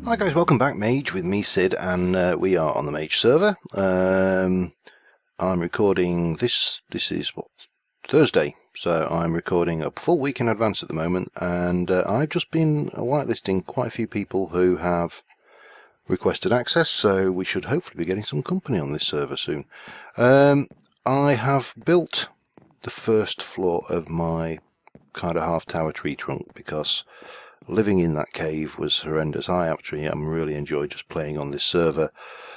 Hi guys, welcome back. Mage with me, Sid, and we are on the Mage server. I'm recording this is what, Thursday, so I'm recording a full week in advance at the moment, and I've just been whitelisting quite a few people who have requested access, so we should hopefully be getting some company on this server soon. I have built the first floor of my kind of half tower tree trunk because living in that cave was horrendous. I actually really enjoyed just playing on this server.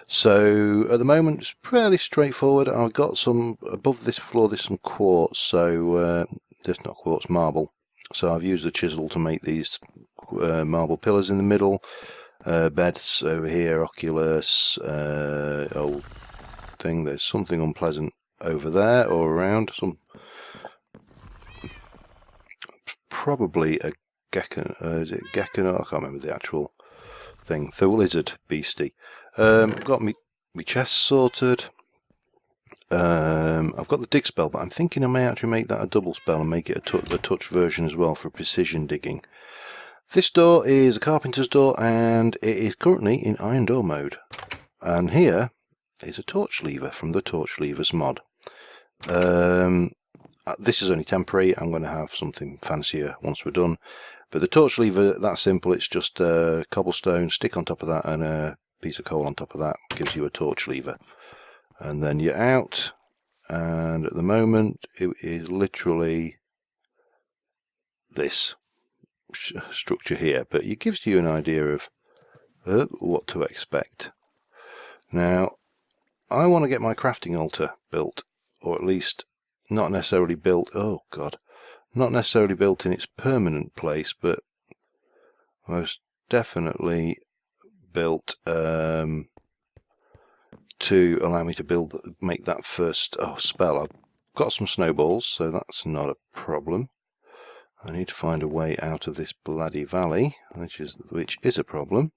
So at the moment it's fairly straightforward. I've got some above this floor, there's some quartz, so there's not quartz, marble. So I've used the chisel to make these marble pillars in the middle, beds over here, oculus, old thing. There's something unpleasant over there or around, some probably a Gecko, is it Gecko? I can't remember the actual thing. The lizard beastie. I've got me chest sorted. I've got the dig spell, but I'm thinking I may actually make that a double spell and make it a touch version as well for precision digging. This door is a carpenter's door, and it is currently in iron door mode. And here is a torch lever from the torch levers mod. This is only temporary. I'm going to have something fancier once we're done. But the torch lever, that's simple. It's just a cobblestone, stick on top of that, and a piece of coal on top of that. Gives you a torch lever. And then you're out. And at the moment, it is literally this structure here. But it gives you an idea of what to expect. Now, I want to get my crafting altar built. Or at least not necessarily built. Oh, God. Not necessarily built in its permanent place, but most definitely built to allow me to make that first spell. I've got some snowballs, so that's not a problem. I need to find a way out of this bloody valley, which is a problem.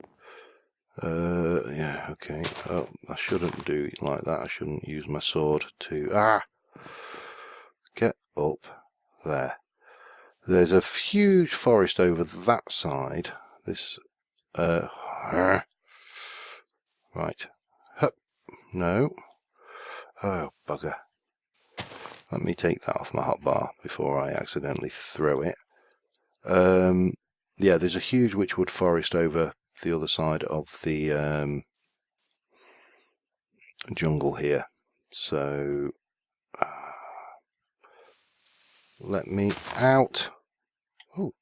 Yeah, okay. Oh, I shouldn't do it like that. I shouldn't use my sword to get up there. There's a huge forest over that side. This, right. Hup. No. Oh, bugger. Let me take that off my hotbar before I accidentally throw it. Yeah, there's a huge witchwood forest over the other side of the jungle here. So, let me out. Oh,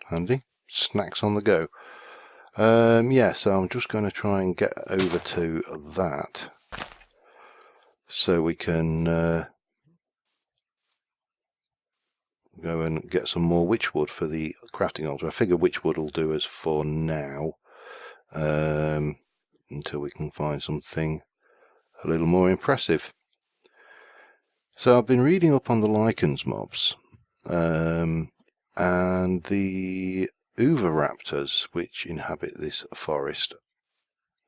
handy. Snacks on the go. Yeah, so I'm just going to try and get over to that so we can go and get some more witchwood for the crafting altar. I figure witchwood will do us for now, until we can find something a little more impressive. So I've been reading up on the lichens mobs, and the Uvaraptors, which inhabit this forest,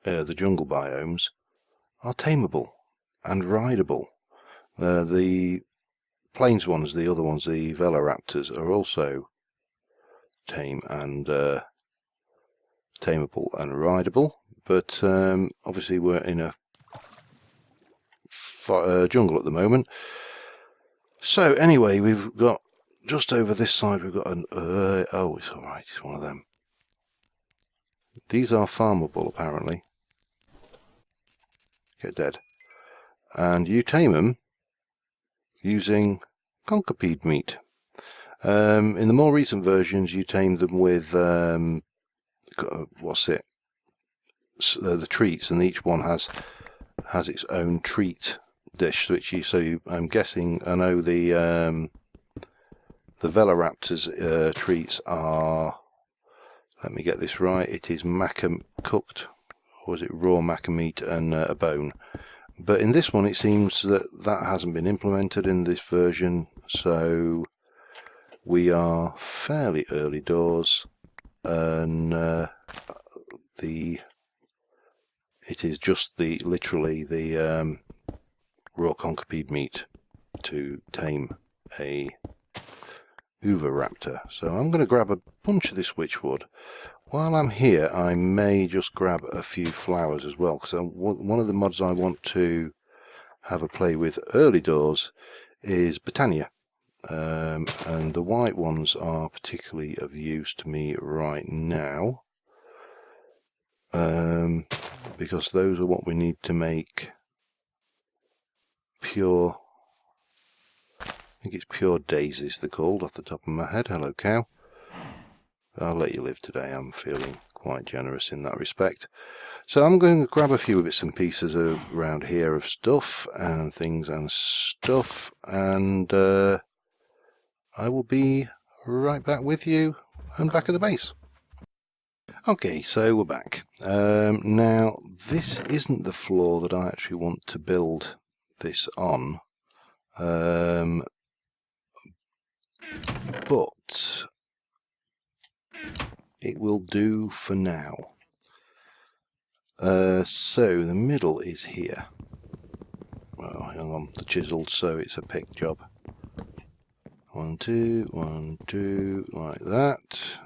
the jungle biomes, are tameable and rideable. The plains ones, the other ones, the Veloraptors, are also tame and tameable and rideable, but obviously we're in a jungle at the moment. So anyway, we've got just over this side, we've got an oh, it's alright, it's one of them. These are farmable apparently. Get dead. And you tame them using concipede meat. In the more recent versions you tame them with what's it, the treats, and each one has its own treat dish, which I'm guessing, I know the Veloraptors treats are, let me get this right, it is cooked, or is it raw maca meat and a bone. But in this one it seems that hasn't been implemented in this version, so we are fairly early doors, and it is just literally the raw concipede meat to tame a Uvaraptor. So I'm going to grab a bunch of this witchwood. While I'm here, I may just grab a few flowers as well, because one of the mods I want to have a play with early doors is Botania. And the white ones are particularly of use to me right now, because those are what we need to make pure, I think it's pure daisies they're called off the top of my head. Hello cow. I'll let you live today, I'm feeling quite generous in that respect. So I'm going to grab a few bits and pieces around here of stuff and things and stuff, and I will be right back with you and back at the base. Okay, so we're back. Now, this isn't the floor that I actually want to build this on, but it will do for now. So the middle is here. Well, hang on, the chiseled, so it's a pick job. 1, 2, 1, 2, like that.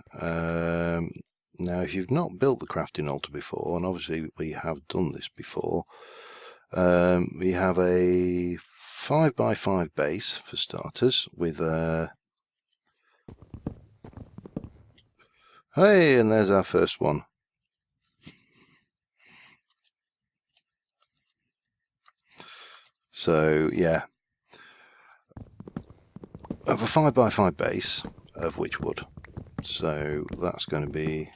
Now, if you've not built the crafting altar before, and obviously we have done this before, we have a 5x5 base for starters with hey, and there's our first one. So yeah, of a 5x5 base of witchwood. So that's going to be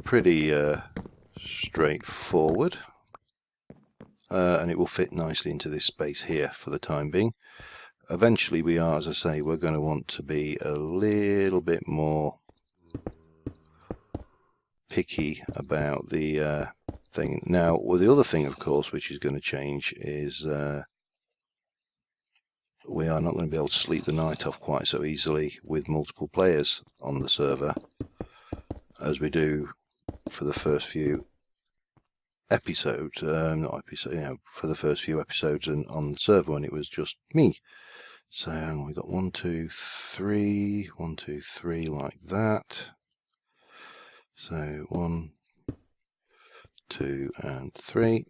pretty straightforward, and it will fit nicely into this space here for the time being. Eventually we are, as I say, we're going to want to be a little bit more picky about the thing. Now, well, the other thing, of course, which is going to change is we are not going to be able to sleep the night off quite so easily with multiple players on the server as we do for the first few episodes, for the first few episodes and on the server when it was just me. So we got 1, 2, 3, 1, 2, 3 like that. So 1, 2, and 3.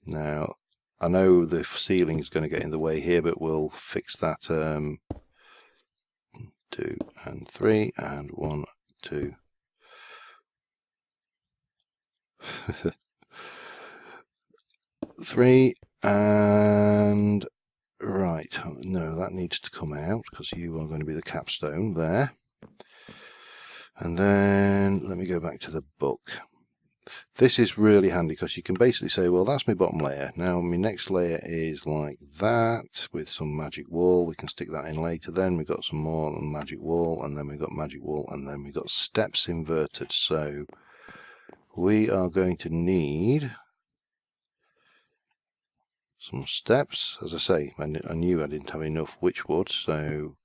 Now, I know the ceiling is going to get in the way here, but we'll fix that. 2 and 3, and 1, 2. 3, and right, no, that needs to come out because you are going to be the capstone there. And then let me go back to the book. This is really handy because you can basically say, well, that's my bottom layer. Now my next layer is like that with some magic wall. We can stick that in later. Then we've got some more magic wall, and then we've got magic wall, and then we've got steps inverted. So we are going to need some steps. As I say, I knew I didn't have enough witchwood, so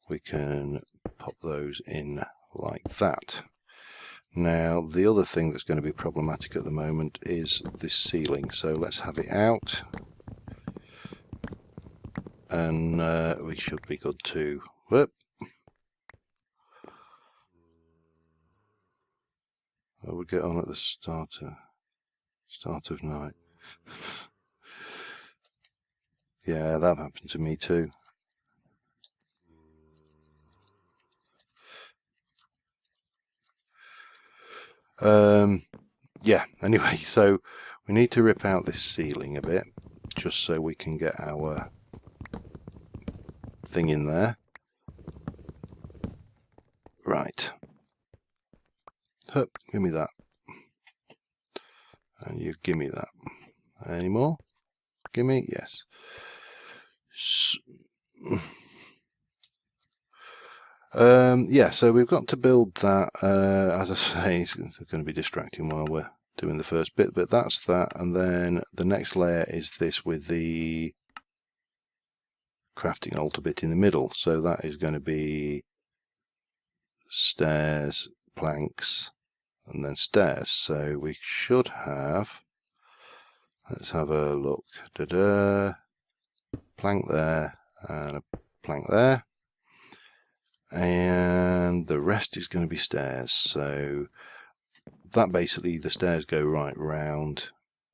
we can pop those in like that. Now, the other thing that's going to be problematic at the moment is this ceiling. So let's have it out, and we should be good to. Whoop. I would get on at the start of night. Yeah, that happened to me too. Yeah, anyway, so we need to rip out this ceiling a bit just so we can get our thing in there. Right. Hup, give me that. And you give me that. Any more? Give me? Yes. Yeah, so we've got to build that. As I say, it's going to be distracting while we're doing the first bit, but that's that. And then the next layer is this with the crafting altar bit in the middle. So that is going to be stairs, planks, and then stairs. So we should have, let's have a look. plank there, and a plank there. And the rest is going to be stairs. So that basically, the stairs go right round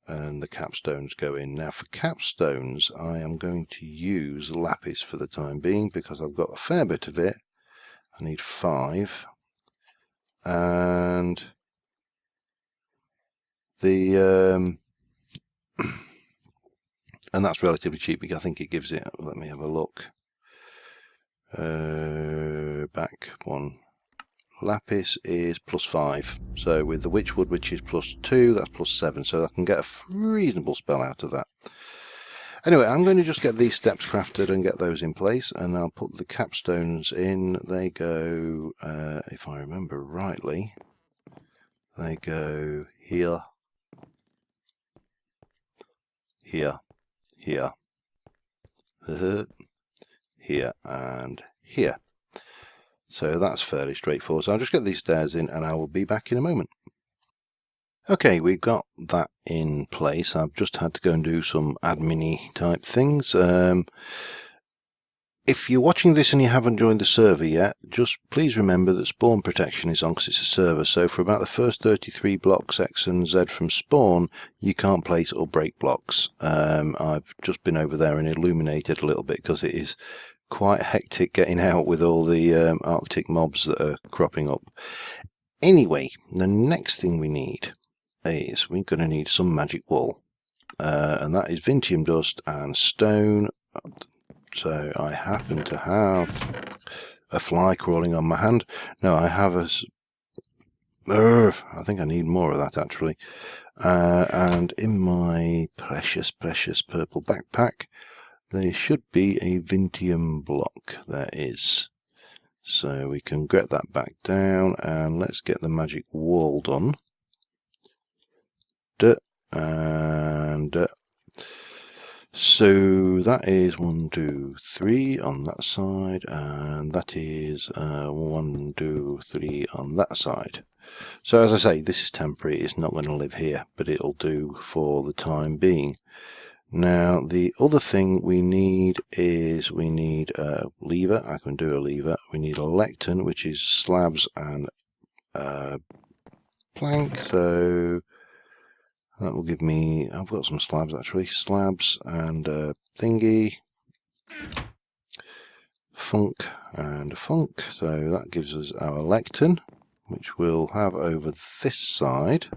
and the capstones go in. Now for capstones, I am going to use lapis for the time being because I've got a fair bit of it. I need 5. And the and that's relatively cheap because I think it gives it, let me have a look, back one. Lapis is +5, so with the witchwood, which is +2, that's +7, so I can get a reasonable spell out of that. Anyway, I'm going to just get these steps crafted and get those in place, and I'll put the capstones in. They go, if I remember rightly, they go here, here, here, here, and here. So that's fairly straightforward. So I'll just get these stairs in and I will be back in a moment. Okay, we've got that in place. I've just had to go and do some admin-y type things. If you're watching this and you haven't joined the server yet, just please remember that spawn protection is on because it's a server. So for about the first 33 blocks X and Z from spawn, you can't place or break blocks. I've just been over there and illuminated a little bit because it is quite hectic getting out with all the Arctic mobs that are cropping up. Anyway, the next thing we need is we're going to need some magic wool, and that is Vintium dust and stone. So I happen to have a fly crawling on my hand. No, I have I think I need more of that actually. And in my precious purple backpack, there should be a Vintium block. There is. So we can get that back down and let's get the magic wall done. So that is 1, 2, 3 on that side, and that is 1, 2, 3 on that side. So as I say, this is temporary. It's not going to live here, but it'll do for the time being. Now, the other thing we need is we need a lever. I can do a lever. We need a lectern, which is slabs and plank. So that will give me, I've got some slabs actually, slabs and thingy, funk and a funk. So that gives us our lectern, which we'll have over this side.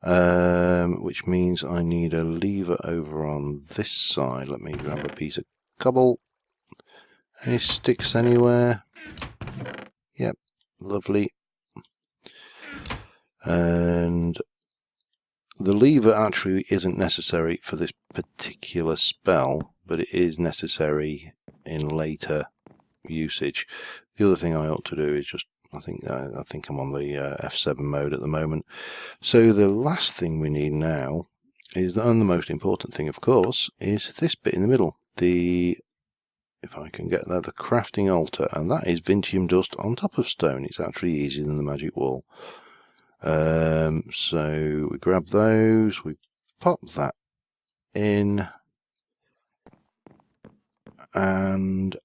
Which means I need a lever over on this side. Let me grab a piece of cobble. Any sticks anywhere? Yep, lovely. And the lever actually isn't necessary for this particular spell, but it is necessary in later usage. The other thing I ought to do is just, I think I'm on the F7 mode at the moment. So the last thing we need now is, and the most important thing of course, is this bit in the middle. If I can get there, the crafting altar, and that is Vintium dust on top of stone. It's actually easier than the magic wall. So we grab those, we pop that in, and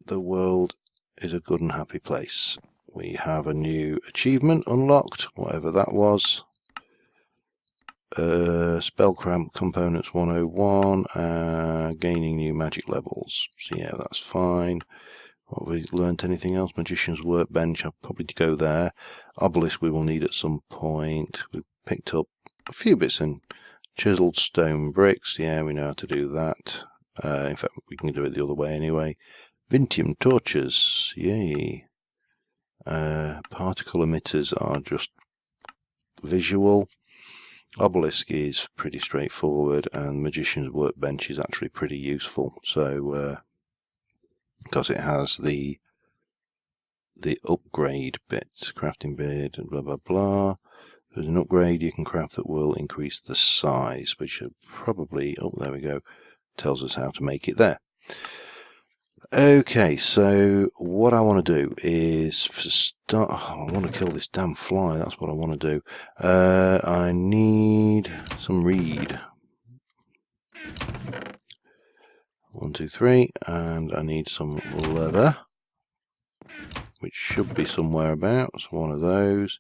the world is a good and happy place. We have a new achievement unlocked, whatever that was. Spellcraft components 101, gaining new magic levels. So yeah, that's fine. Have we learnt anything else? Magician's workbench, I'll probably go there. Obelisk we will need at some point. We've picked up a few bits in chiseled stone bricks. Yeah, we know how to do that. In fact, we can do it the other way anyway. Vintium torches, yay. Particle emitters are just visual. Obelisk is pretty straightforward, and Magician's workbench is actually pretty useful. So, because it has the upgrade bit, crafting bit, and blah blah blah. There's an upgrade you can craft that will increase the size, which should probably, oh there we go, tells us how to make it there. Okay, so what I want to do is, for start, I want to kill this damn fly, that's what I want to do. I need some reed. 1, 2, 3, and I need some leather, which should be somewhere about. So one of those,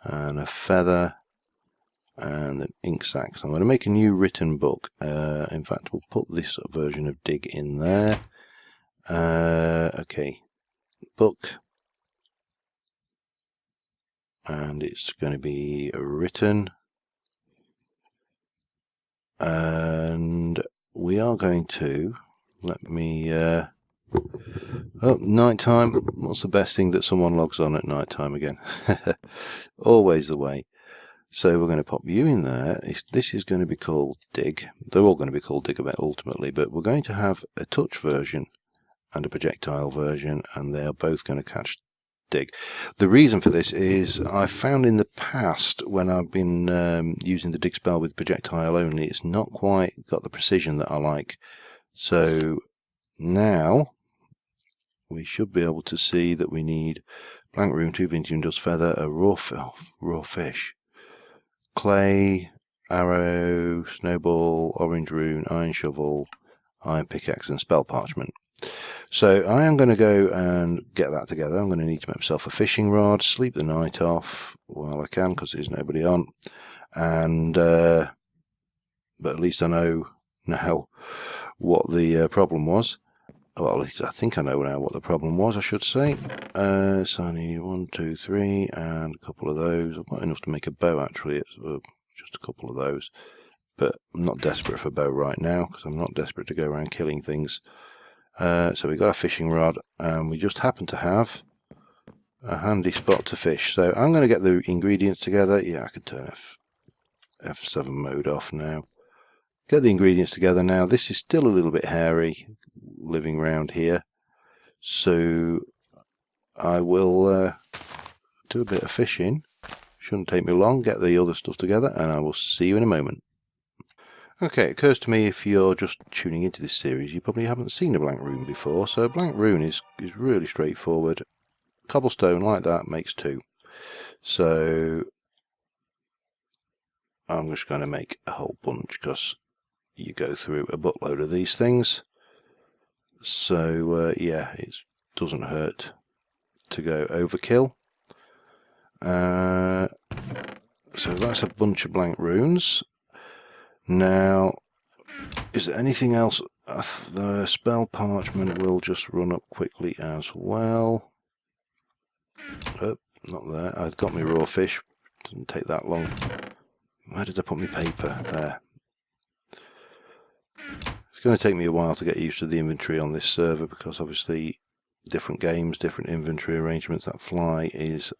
and a feather, and an ink sac. So I'm going to make a new written book. In fact, we'll put this version of Dig in there. Okay, book, and it's going to be written, and we are going to oh, nighttime. What's the best thing that someone logs on at nighttime again? Always the way. So we're going to pop you in there. This is going to be called Dig. They're all going to be called Dig ultimately, but we're going to have a touch version and a projectile version, and they are both going to catch Dig. The reason for this is I found in the past when I've been using the Dig spell with projectile only, it's not quite got the precision that I like. So now we should be able to see that we need blank room, 2 Vintium dust feather, a raw fish, clay, arrow, snowball, orange rune, iron shovel, iron pickaxe, and spell parchment. So I am going to go and get that together. I'm going to need to make myself a fishing rod, sleep the night off while I can because there's nobody on, and but at least I know now what the problem was. Well, at least I think I know now what the problem was, I should say. So I need 1, 2, 3, and a couple of those. I've got enough to make a bow, actually. It's just a couple of those. But I'm not desperate for a bow right now, because I'm not desperate to go around killing things. So we've got a fishing rod, and we just happen to have a handy spot to fish. So I'm going to get the ingredients together. Yeah, I can turn F7 mode off now. Get the ingredients together now. This is still a little bit hairy, living round here, so I will do a bit of fishing. Shouldn't take me long. Get the other stuff together, and I will see you in a moment. Okay, it occurs to me if you're just tuning into this series, you probably haven't seen a blank rune before. So a blank rune is really straightforward. Cobblestone like that makes 2. So I'm just going to make a whole bunch because you go through a buttload of these things. So yeah, it doesn't hurt to go overkill. So that's a bunch of blank runes. Now, is there anything else? The spell parchment will just run up quickly as well. Oh, not there. I've got my raw fish. Didn't take that long. Where did I put my paper? There. It's going to take me a while to get used to the inventory on this server because obviously different games, different inventory arrangements. That fly is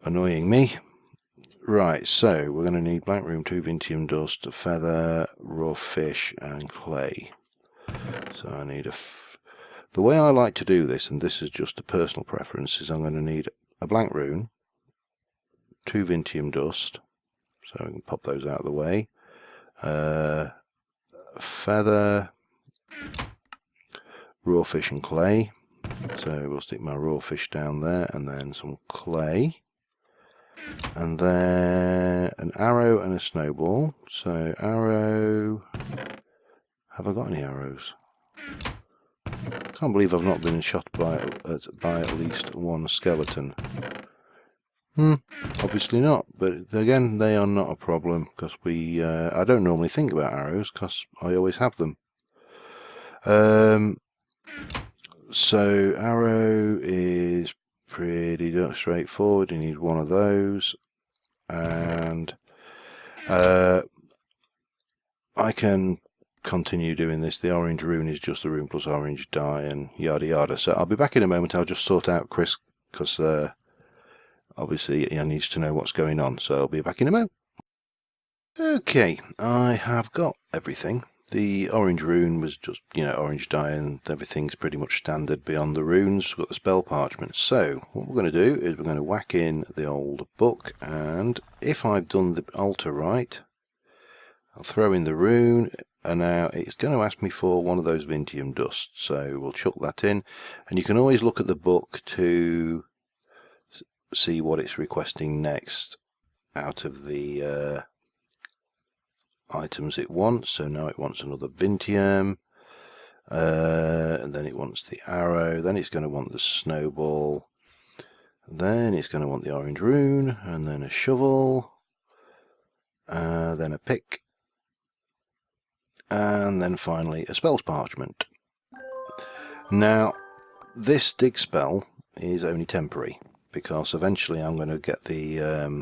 annoying me. Right, so we're going to need blank room, 2 Vintium dust, a feather, raw fish, and clay. So I need the way I like to do this, and this is just a personal preference, is I'm going to need a blank rune, 2 Vintium dust, so we can pop those out of the way, a feather, raw fish and clay. So we'll stick my raw fish down there, and then some clay. And then an arrow and a snowball. So arrow. Have I got any arrows? Can't believe I've not been shot by at least one skeleton. Obviously not. But again, they are not a problem because I don't normally think about arrows because I always have them. So arrow is pretty straightforward. You need one of those. And I can continue doing this. The orange rune is just the rune plus orange dye and yada yada. So I'll be back in a moment. I'll just sort out Chris because obviously he needs to know what's going on. So I'll be back in a moment. Okay, I have got everything. The orange rune was just, orange dye, and everything's pretty much standard beyond the runes. We've got the spell parchment. So what we're going to do is we're going to whack in the old book, and if I've done the altar right, I'll throw in the rune, and now it's going to ask me for one of those Vintium dust. So we'll chuck that in, and you can always look at the book to see what it's requesting next out of the items it wants. So now it wants another Vintium, and then it wants the arrow, then it's going to want the snowball, then it's going to want the orange rune, and then a shovel, then a pick, and then finally a spell's parchment. Now this dig spell is only temporary, because eventually I'm going to get the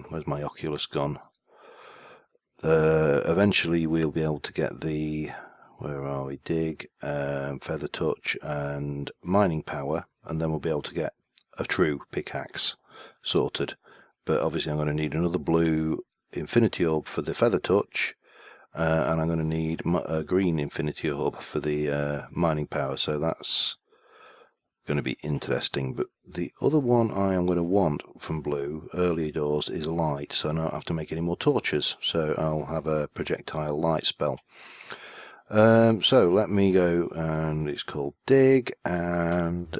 where's my Oculus gone? Eventually we'll be able to get the, where are we, dig, feather touch and mining power, and then we'll be able to get a true pickaxe sorted. But obviously I'm going to need another blue infinity orb for the feather touch, and I'm going to need a green infinity orb for the mining power, so that's going to be interesting. But the other one I am going to want from blue early doors is light, so I don't have to make any more torches, so I'll have a projectile light spell. So let me go, and it's called dig, and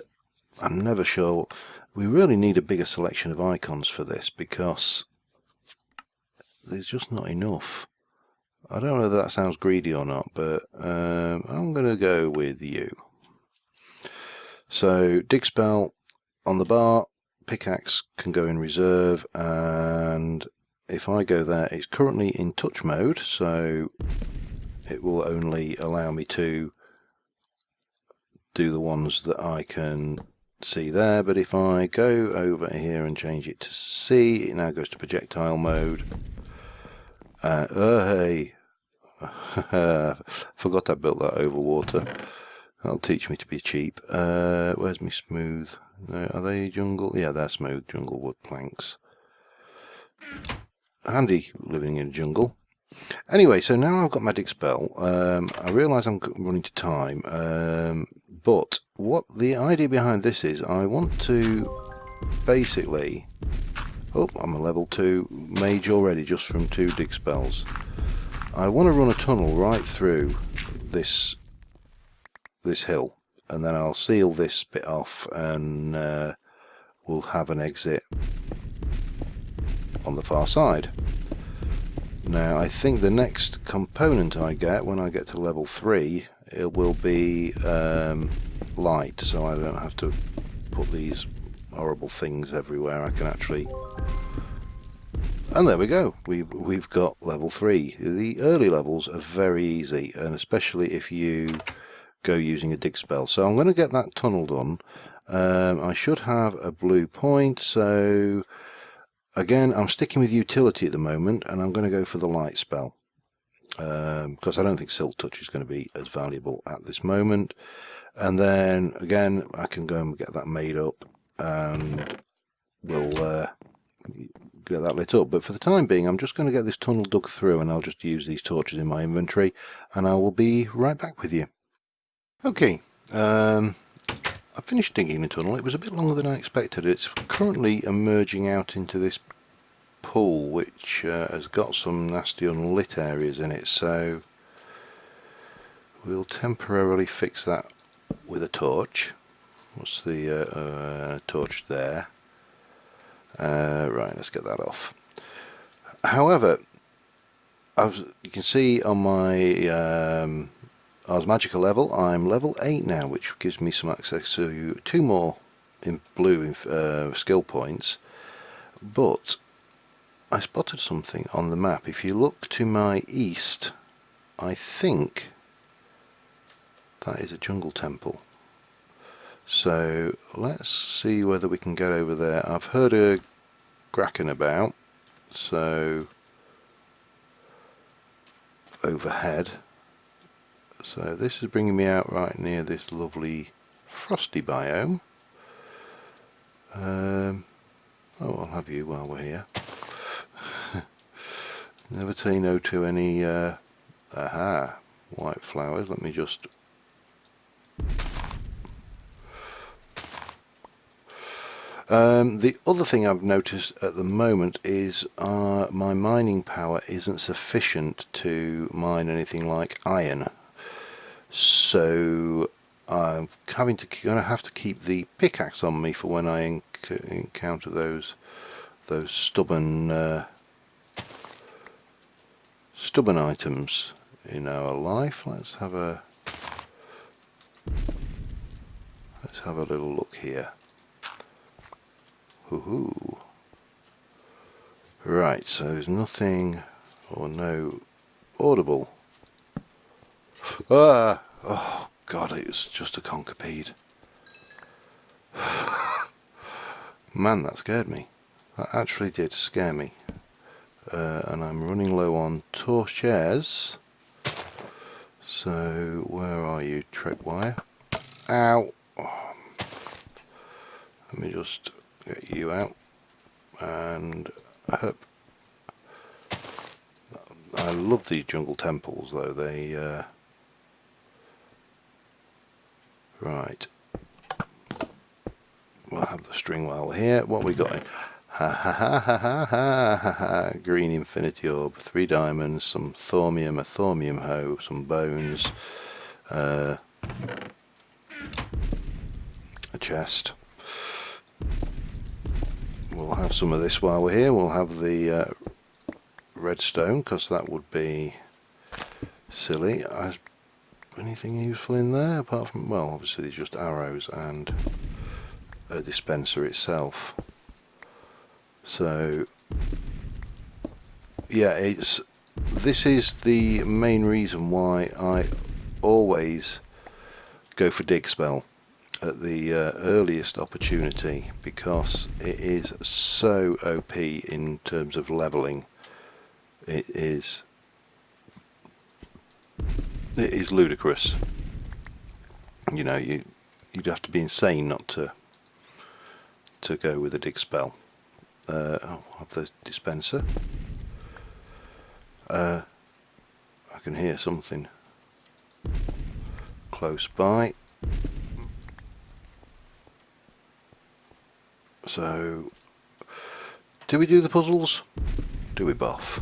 I'm never sure, we really need a bigger selection of icons for this because there's just not enough. I don't know whether that sounds greedy or not, but I'm going to go with you. So dig spell on the bar, pickaxe can go in reserve, and if I go there, it's currently in touch mode, so it will only allow me to do the ones that I can see there. But if I go over here and change it to C, it now goes to projectile mode. Hey, forgot I built that over water. That'll teach me to be cheap. Where's me smooth? Are they jungle? Yeah, they're smooth jungle wood planks. Handy living in a jungle. Anyway, so now I've got my dig spell. I realise I'm running to time, but what the idea behind this is, I want to basically... Oh, I'm a level 2 mage already just from 2 dig spells. I want to run a tunnel right through this hill, and then I'll seal this bit off, and we'll have an exit on the far side. Now I think the next component I get when I get to level 3, it will be light, so I don't have to put these horrible things everywhere. I can actually... And there we go, we've got level 3. The early levels are very easy, and especially if you go using a dig spell. So I'm going to get that tunnel done. I should have a blue point, so again I'm sticking with utility at the moment, and I'm going to go for the light spell, because I don't think silk touch is going to be as valuable at this moment. And then again I can go and get that made up, and we'll get that lit up. But for the time being I'm just going to get this tunnel dug through, and I'll just use these torches in my inventory, and I will be right back with you. Okay, I finished digging the tunnel. It was a bit longer than I expected. It's currently emerging out into this pool, which has got some nasty unlit areas in it, so we'll temporarily fix that with a torch. What's the torch there? Right, let's get that off. However, you can see on my Ars Magica level, I'm level 8 now, which gives me some access to 2 more in blue skill points. But I spotted something on the map. If you look to my east, I think that is a jungle temple. So let's see whether we can get over there. I've heard a kraken about, so overhead. So this is bringing me out right near this lovely frosty biome. Oh, I'll have you while we're here. Never say no to any aha, white flowers. Let me just... the other thing I've noticed at the moment is my mining power isn't sufficient to mine anything like iron. So I'm going to have to keep the pickaxe on me for when I encounter those stubborn stubborn items in our life. Let's have a little look here. Hoo-hoo. Right, so there's nothing or no audible. Ah! Oh god, it was just a concipede. Man, that scared me. That actually did scare me. And I'm running low on torches. So, where are you, tripwire? Ow! Oh. Let me just get you out. And up. I love these jungle temples, though. They right. We'll have the string while we're here. What we got? Ha ha ha ha ha ha ha ha. Green infinity orb, 3 diamonds, some thaumium, a thaumium hoe, some bones, a chest. We'll have some of this while we're here. We'll have the redstone, because that would be silly. Anything useful in there apart from, well, obviously there's just arrows and a dispenser itself. So yeah, this is the main reason why I always go for dig spell at the earliest opportunity, because it is so OP in terms of leveling. It is ludicrous. You know, you'd have to be insane not to go with a dig spell. I'll have the dispenser. I can hear something close by. So, do we do the puzzles? Do we both?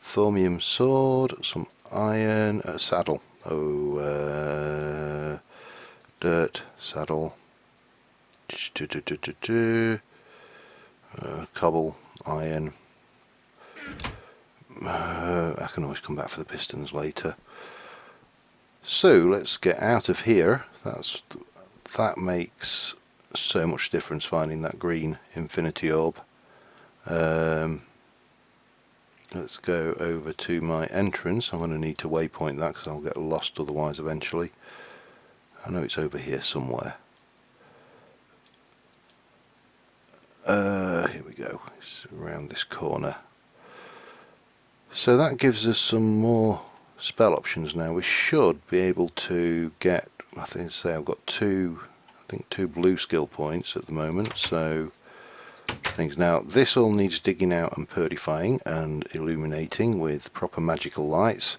Thaumium sword, some iron, a saddle. Oh, dirt, saddle. Cobble, iron. I can always come back for the pistons later. So let's get out of here. That makes so much difference, finding that green infinity orb. Let's go over to my entrance. I'm going to need to waypoint that because I'll get lost otherwise eventually. I know it's over here somewhere. Here we go. It's around this corner. So that gives us some more spell options now. We should be able to get, I think, say I've got two blue skill points at the moment. So things now, this all needs digging out and purifying and illuminating with proper magical lights.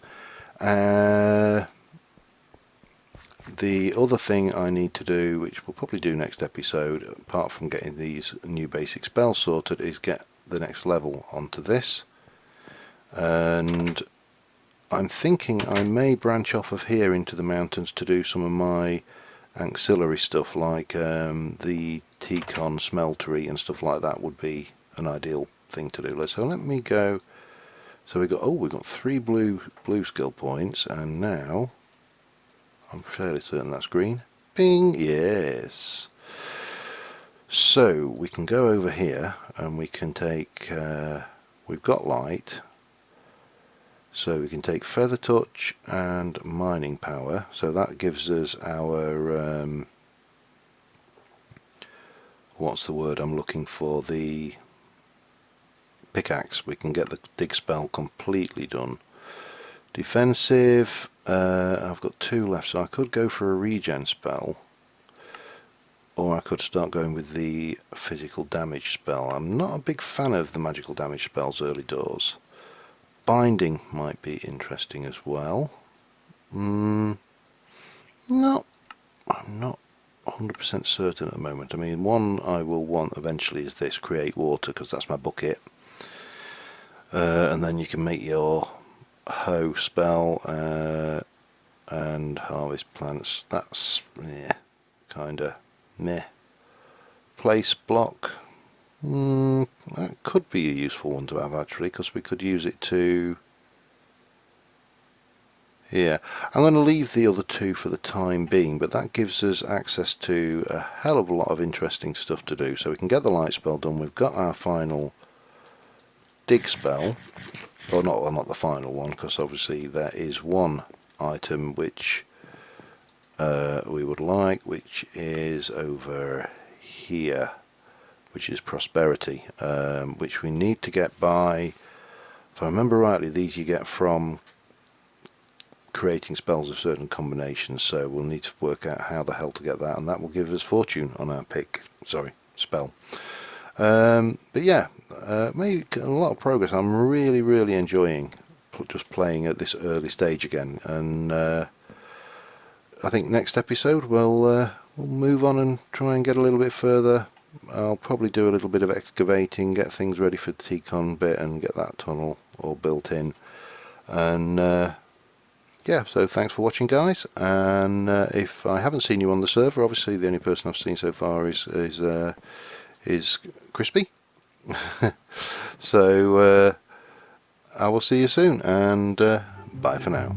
The other thing I need to do, which we'll probably do next episode, apart from getting these new basic spells sorted, is get the next level onto this. And I'm thinking I may branch off of here into the mountains to do some of my ancillary stuff, like the T-Con smeltery and stuff like that would be an ideal thing to do. So let me go. So we've got 3 blue skill points, and now I'm fairly certain that's green. Bing, yes. So we can go over here and we can take, we've got light, so we can take feather touch and mining power. So that gives us our, what's the word I'm looking for, the pickaxe. We can get the dig spell completely done. Defensive, I've got 2 left, so I could go for a regen spell, or I could start going with the physical damage spell. I'm not a big fan of the magical damage spells early doors. Binding might be interesting as well. No, I'm not 100% certain at the moment. I mean, one I will want eventually is this, create water, because that's my bucket. And then you can make your hoe spell and harvest plants. That's kinda meh. Place block, That could be a useful one to have actually, because we could use it to... Yeah, I'm going to leave the other two for the time being, but that gives us access to a hell of a lot of interesting stuff to do. So we can get the light spell done. We've got our final dig spell, or not, well, not the final one, because obviously there is one item which we would like, which is over here, which is prosperity, which we need to get by, if I remember rightly, these you get from creating spells of certain combinations, so we'll need to work out how the hell to get that, and that will give us fortune on our spell. But yeah, made a lot of progress. I'm really enjoying just playing at this early stage again, and I think next episode we'll move on and try and get a little bit further. I'll probably do a little bit of excavating, get things ready for the T-con bit and get that tunnel all built in, and yeah, so thanks for watching, guys, and if I haven't seen you on the server, obviously the only person I've seen so far is Crispy. So I will see you soon, and bye for now.